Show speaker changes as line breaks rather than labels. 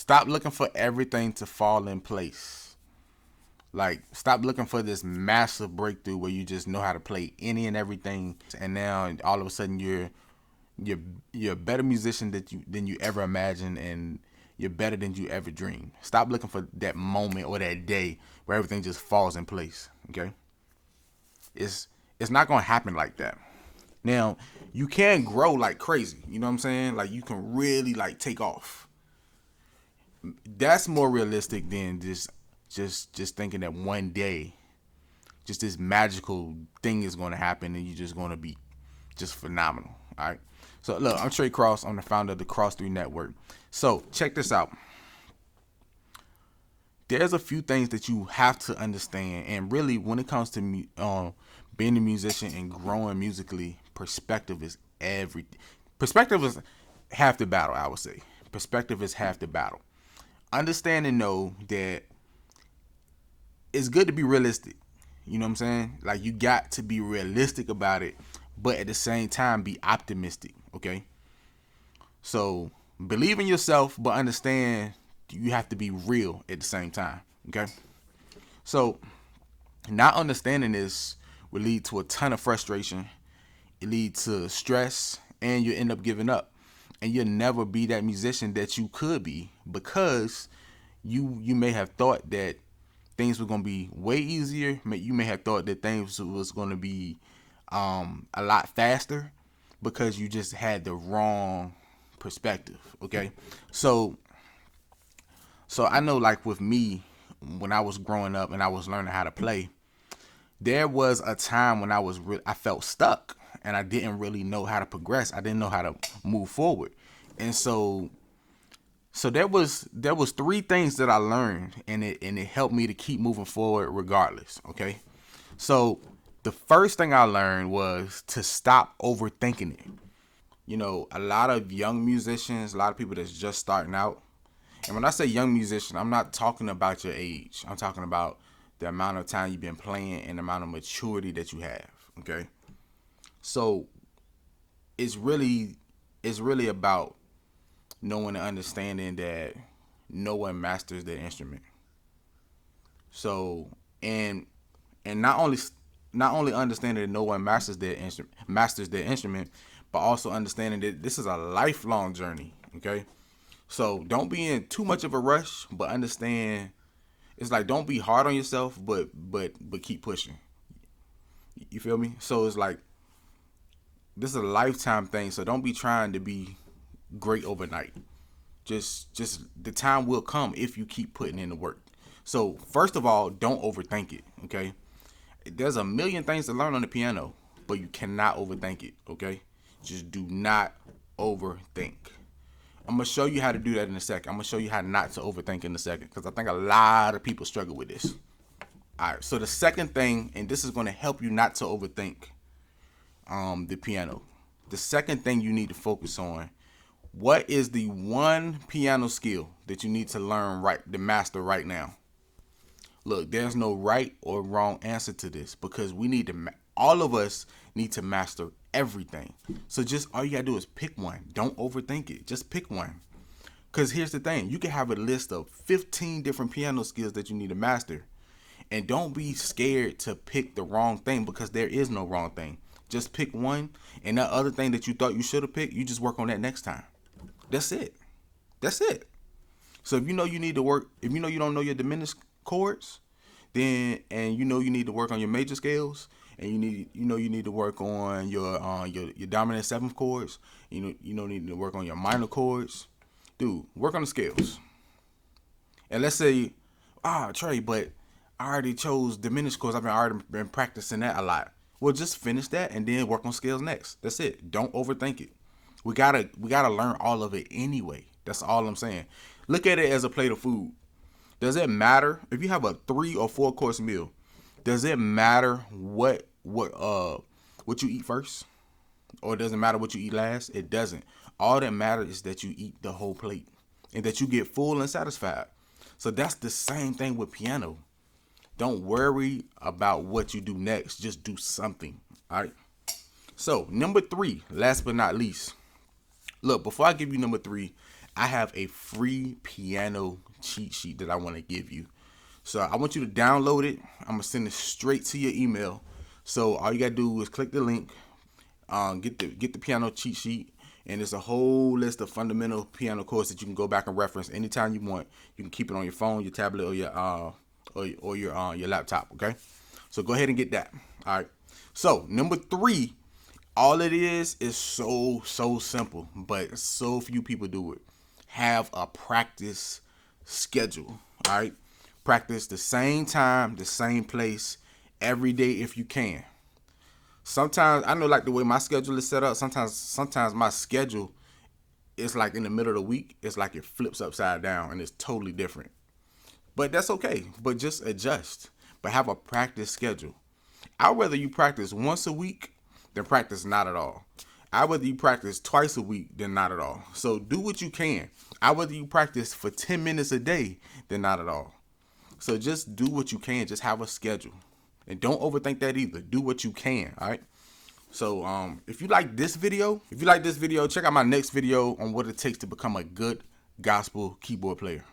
Stop looking for everything to fall in place. Like, stop looking for this massive breakthrough where you just know how to play any and everything, and now all of a sudden you're you're a better musician than you ever imagined, and you're better than you ever dreamed. Stop looking for that moment or that day where everything just falls in place. Okay, it's not gonna happen like that. Now, you can grow like crazy. You know what I'm saying? Like, you can really like take off. That's more realistic than just thinking that one day just this magical thing is going to happen and you're just going to be just phenomenal. All right. So look, I'm Trey Cross. I'm the founder of the Cross 3 Network. So check this out. There's a few things that you have to understand, and really, when it comes to being a musician and growing musically, perspective is everything. Perspective is half the battle, I would say. Perspective is half the battle. Understand and know that it's good to be realistic. You know what I'm saying? Like, you got to be realistic about it, but at the same time, be optimistic. Okay. So believe in yourself, but understand you have to be real at the same time. Okay. So not understanding this will lead to a ton of frustration. It leads to stress, and you end up giving up. And you'll never be that musician that you could be, because you may have thought that things were going to be way easier. You may have thought that things was going to be a lot faster, because you just had the wrong perspective. Okay. So I know, like, with me, when I was growing up and I was learning how to play, there was a time when I felt stuck, and I didn't really know how to progress. I didn't know how to move forward. And so there was three things that I learned, and it helped me to keep moving forward regardless. Okay. So the first thing I learned was to stop overthinking it. You know, a lot of young musicians, a lot of people that's just starting out. And when I say young musician, I'm not talking about your age. I'm talking about the amount of time you've been playing and the amount of maturity that you have. Okay. So it's really about knowing and understanding that no one masters their instrument. So and not only understanding that no one masters their instrument, but also understanding that this is a lifelong journey. Okay. So don't be in too much of a rush, but understand it's like, don't be hard on yourself, but keep pushing. You feel me? So it's like, this is a lifetime thing. So don't be trying to be great overnight. Just the time will come if you keep putting in the work. So first of all, don't overthink it. Okay. There's a million things to learn on the piano, but you cannot overthink it. Okay. Just do not overthink. I'm going to show you how to do that in a second. I'm going to show you how not to overthink in a second, because I think a lot of people struggle with this. All right. So the second thing, and this is going to help you not to overthink the piano. The second thing you need to focus on: what is the one piano skill that you need to learn to master right now? Look, there's no right or wrong answer to this, because we need to, all of us need to master everything. So just all you gotta do is pick one. Don't overthink it. Just pick one. Because here's the thing: you can have a list of 15 different piano skills that you need to master. And don't be scared to pick the wrong thing, because there is no wrong thing. Just pick one, and that other thing that you thought you should have picked, you just work on that next time. That's it. That's it. So if you know you need to work, if you know you don't know your diminished chords, then, and you know you need to work on your major scales, and you need to work on your dominant seventh chords. You need to work on your minor chords. Dude, work on the scales. And let's say, Trey, but I already chose diminished chords. I've already been practicing that a lot. Well, just finish that and then work on scales next. That's it. Don't overthink it. We gotta learn all of it anyway. That's all I'm saying. Look at it as a plate of food. Does it matter if you have a 3 or 4 course meal? Does it matter what you eat first, or does it matter what you eat last? It doesn't. All that matters is that you eat the whole plate and that you get full and satisfied. So that's the same thing with piano. Don't worry about what you do next. Just do something. All right. So number 3, last but not least. Look, before I give you number 3, I have a free piano cheat sheet that I want to give you. So I want you to download it. I'm gonna send it straight to your email. So all you gotta do is click the link, get the piano cheat sheet, and there's a whole list of fundamental piano chords that you can go back and reference anytime you want. You can keep it on your phone, your tablet, or your laptop. Okay, so go ahead and get that. All right. So number 3, all it is so simple, but so few people do it. Have a practice schedule. All right. Practice the same time, the same place, every day if you can. Sometimes I know, like the way my schedule is set up, sometimes my schedule is like in the middle of the week, it's like it flips upside down and it's totally different. But that's okay. But just adjust. But have a practice schedule. I'd rather you practice once a week than practice not at all. I'd rather you practice twice a week than not at all. So do what you can. I'd rather you practice for 10 minutes a day than not at all. So just do what you can. Just have a schedule. And don't overthink that either. Do what you can, all right? So if you like this video, check out my next video on what it takes to become a good gospel keyboard player.